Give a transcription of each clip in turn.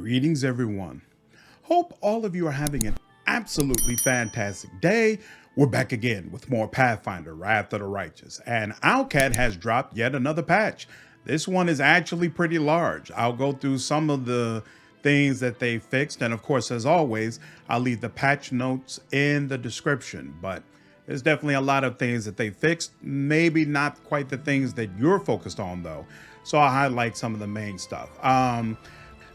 Greetings, everyone. Hope all of you are having an absolutely fantastic day. We're back again with more Pathfinder, Wrath of the Righteous, and Owlcat has dropped yet another patch. This one is actually pretty large. I'll go through some of the things that they fixed, and of course, as always, I'll leave the patch notes in the description, but there's definitely a lot of things that they fixed, maybe not quite the things that you're focused on though. So I'll highlight some of the main stuff.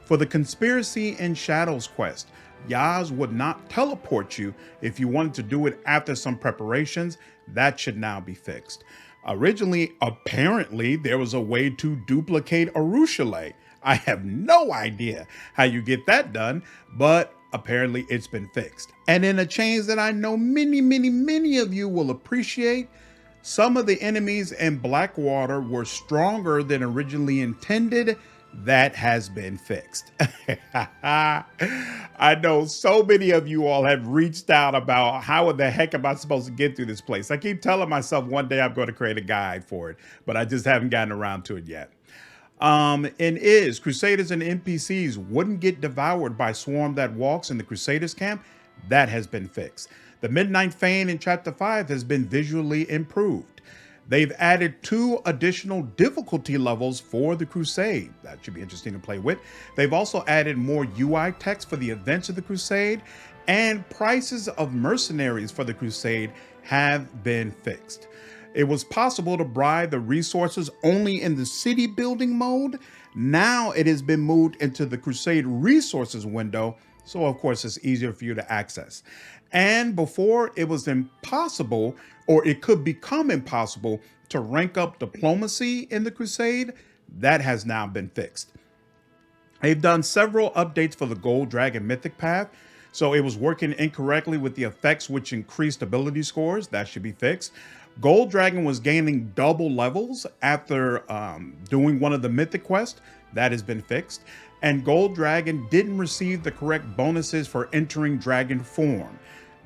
For the Conspiracy in Shadows quest, Yaz would not teleport you if you wanted to do it after some preparations. That should now be fixed. Originally, apparently, there was a way to duplicate Areelu. I have no idea how you get that done, but apparently it's been fixed. And in a change that I know many of you will appreciate, some of the enemies in Blackwater were stronger than originally intended. That has been fixed. I know so many of you all have reached out about how the heck am I supposed to get through this place. I keep telling myself one day I'm going to create a guide for it, but I just haven't gotten around to it yet. Crusaders and NPCs wouldn't get devoured by swarm that walks in the Crusaders camp. That has been fixed. The Midnight Fane in Chapter 5 has been visually improved. They've added 2 additional difficulty levels for the Crusade. That should be interesting to play with. They've also added more UI text for the events of the Crusade, and prices of mercenaries for the Crusade have been fixed. It was possible to buy the resources only in the city building mode. Now it has been moved into the Crusade resources window, so of course it's easier for you to access. And before, it was impossible, or it could become impossible, to rank up diplomacy in the Crusade. That has now been fixed. They've done several updates for the Gold Dragon Mythic Path, so it was working incorrectly with the effects which increased ability scores. That should be fixed. Gold Dragon was gaining double levels after doing one of the Mythic quests. That has been fixed. And Gold Dragon didn't receive the correct bonuses for entering dragon form.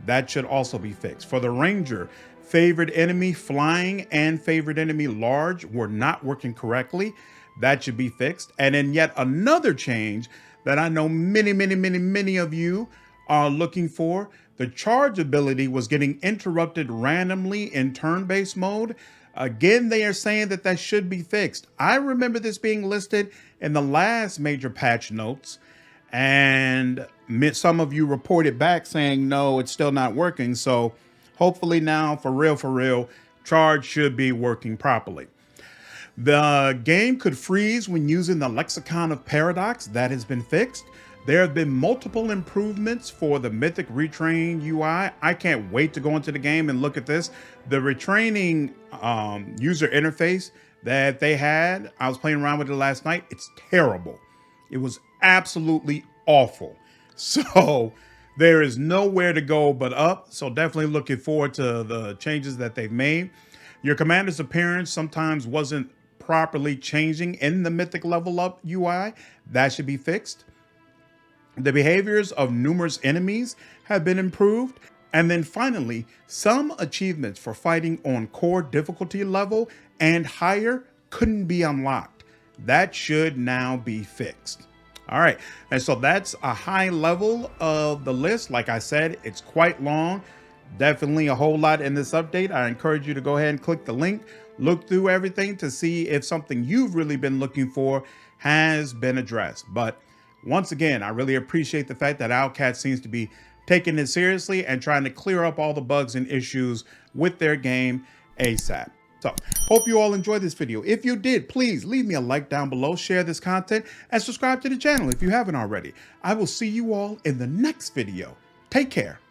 That should also be fixed. For the Ranger, favored enemy flying and favored enemy large were not working correctly. That should be fixed. And then yet another change that I know many of you are looking for. The charge ability was getting interrupted randomly in turn-based mode. Again, they are saying that that should be fixed. I remember this being listed in the last major patch notes, and some of you reported back saying, no, it's still not working. So hopefully now, for real, charge should be working properly. The game could freeze when using the Lexicon of Paradox. That has been fixed. There have been multiple improvements for the Mythic Retrain UI. I can't wait to go into the game and look at this. The retraining user interface that they had, I was playing around with it last night. It's terrible. It was absolutely awful. So there is nowhere to go but up. So definitely looking forward to the changes that they've made. Your commander's appearance sometimes wasn't properly changing in the Mythic level up UI. That should be fixed. The behaviors of numerous enemies have been improved. And then finally, some achievements for fighting on core difficulty level and higher couldn't be unlocked. That should now be fixed. All right, and so that's a high level of the list. Like I said, it's quite long. Definitely a whole lot in this update. I encourage you to go ahead and click the link, look through everything to see if something you've really been looking for has been addressed. But once again, I really appreciate the fact that Owlcat seems to be taking it seriously and trying to clear up all the bugs and issues with their game ASAP. So, hope you all enjoyed this video. If you did, please leave me a like down below, share this content, and subscribe to the channel if you haven't already. I will see you all in the next video. Take care.